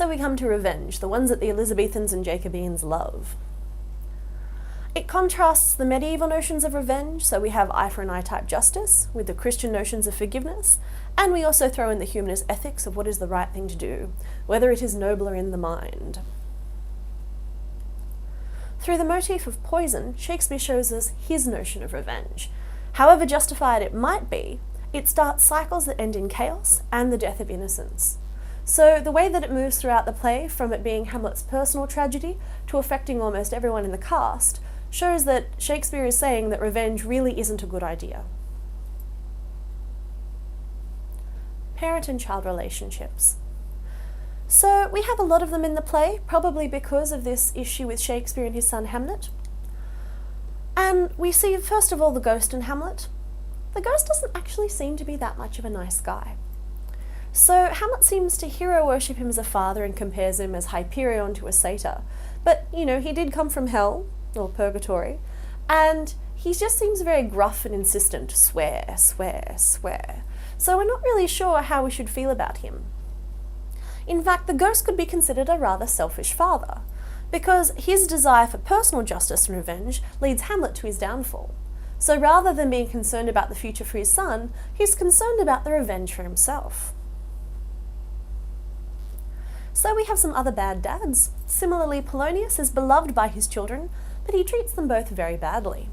So we come to revenge, the ones that the Elizabethans and Jacobeans love. It contrasts the medieval notions of revenge, so we have eye for an eye type justice, with the Christian notions of forgiveness, and we also throw in the humanist ethics of what is the right thing to do, whether it is nobler in the mind. Through the motif of poison, Shakespeare shows us his notion of revenge. However justified it might be, it starts cycles that end in chaos and the death of innocence. So the way that it moves throughout the play, from it being Hamlet's personal tragedy to affecting almost everyone in the cast, shows that Shakespeare is saying that revenge really isn't a good idea. Parent and child relationships. So we have a lot of them in the play, probably because of this issue with Shakespeare and his son Hamlet. And we see, first of all, the ghost in Hamlet. The ghost doesn't actually seem to be that much of a nice guy. So Hamlet seems to hero worship him as a father and compares him as Hyperion to a satyr. But, you know, he did come from hell, or purgatory, and he just seems very gruff and insistent, swear, swear, swear. So we're not really sure how we should feel about him. In fact, the ghost could be considered a rather selfish father, because his desire for personal justice and revenge leads Hamlet to his downfall. So rather than being concerned about the future for his son, he's concerned about the revenge for himself. So we have some other bad dads. Similarly, Polonius is beloved by his children, but he treats them both very badly.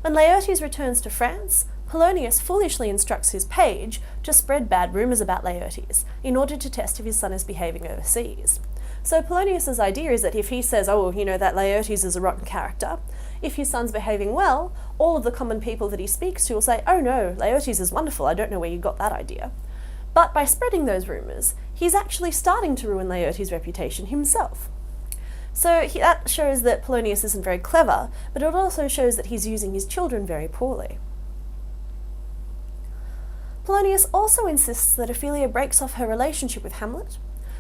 When Laertes returns to France, Polonius foolishly instructs his page to spread bad rumours about Laertes in order to test if his son is behaving overseas. So Polonius's idea is that if he says, oh, you know, that Laertes is a rotten character, if his son's behaving well, all of the common people that he speaks to will say, oh no, Laertes is wonderful, I don't know where you got that idea. But by spreading those rumours, he's actually starting to ruin Laertes' reputation himself. So that shows that Polonius isn't very clever, but it also shows that he's using his children very poorly. Polonius also insists that Ophelia breaks off her relationship with Hamlet,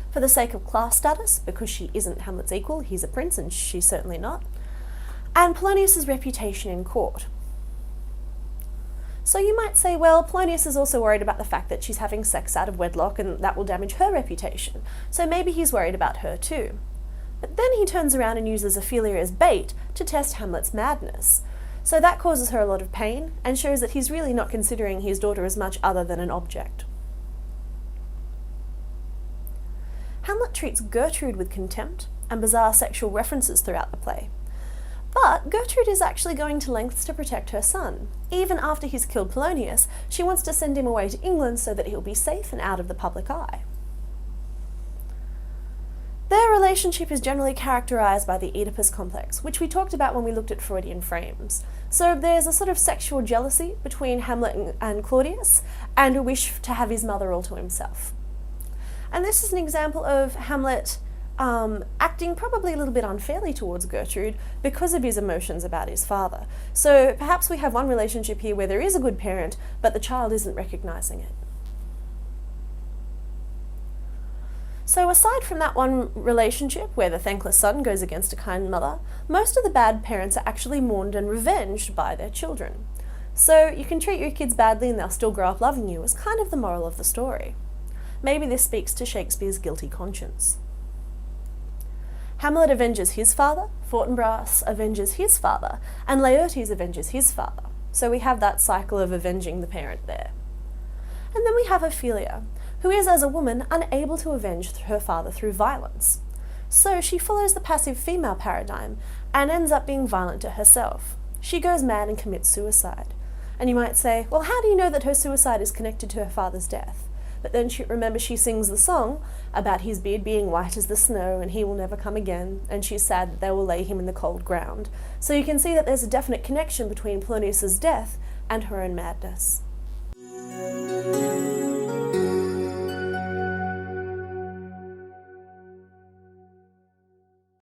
for the sake of class status, because she isn't Hamlet's equal, he's a prince and she's certainly not, and Polonius's reputation in court. So you might say, well, Polonius is also worried about the fact that she's having sex out of wedlock and that will damage her reputation, so maybe he's worried about her too. But then he turns around and uses Ophelia as bait to test Hamlet's madness. So that causes her a lot of pain and shows that he's really not considering his daughter as much other than an object. Hamlet treats Gertrude with contempt and bizarre sexual references throughout the play. But Gertrude is actually going to lengths to protect her son. Even after he's killed Polonius, she wants to send him away to England so that he'll be safe and out of the public eye. Their relationship is generally characterised by the Oedipus complex, which we talked about when we looked at Freudian frames. So there's a sort of sexual jealousy between Hamlet and Claudius, and a wish to have his mother all to himself. And this is an example of Hamlet acting probably a little bit unfairly towards Gertrude because of his emotions about his father. So perhaps we have one relationship here where there is a good parent, but the child isn't recognising it. So aside from that one relationship where the thankless son goes against a kind mother, most of the bad parents are actually mourned and revenged by their children. So you can treat your kids badly and they'll still grow up loving you is kind of the moral of the story. Maybe this speaks to Shakespeare's guilty conscience. Hamlet avenges his father, Fortinbras avenges his father, and Laertes avenges his father. So we have that cycle of avenging the parent there. And then we have Ophelia, who is, as a woman, unable to avenge her father through violence. So she follows the passive female paradigm and ends up being violent to herself. She goes mad and commits suicide. And you might say, well, how do you know that her suicide is connected to her father's death? But then remember she sings the song about his beard being white as the snow and he will never come again, and she's sad that they will lay him in the cold ground. So you can see that there's a definite connection between Polonius's death and her own madness.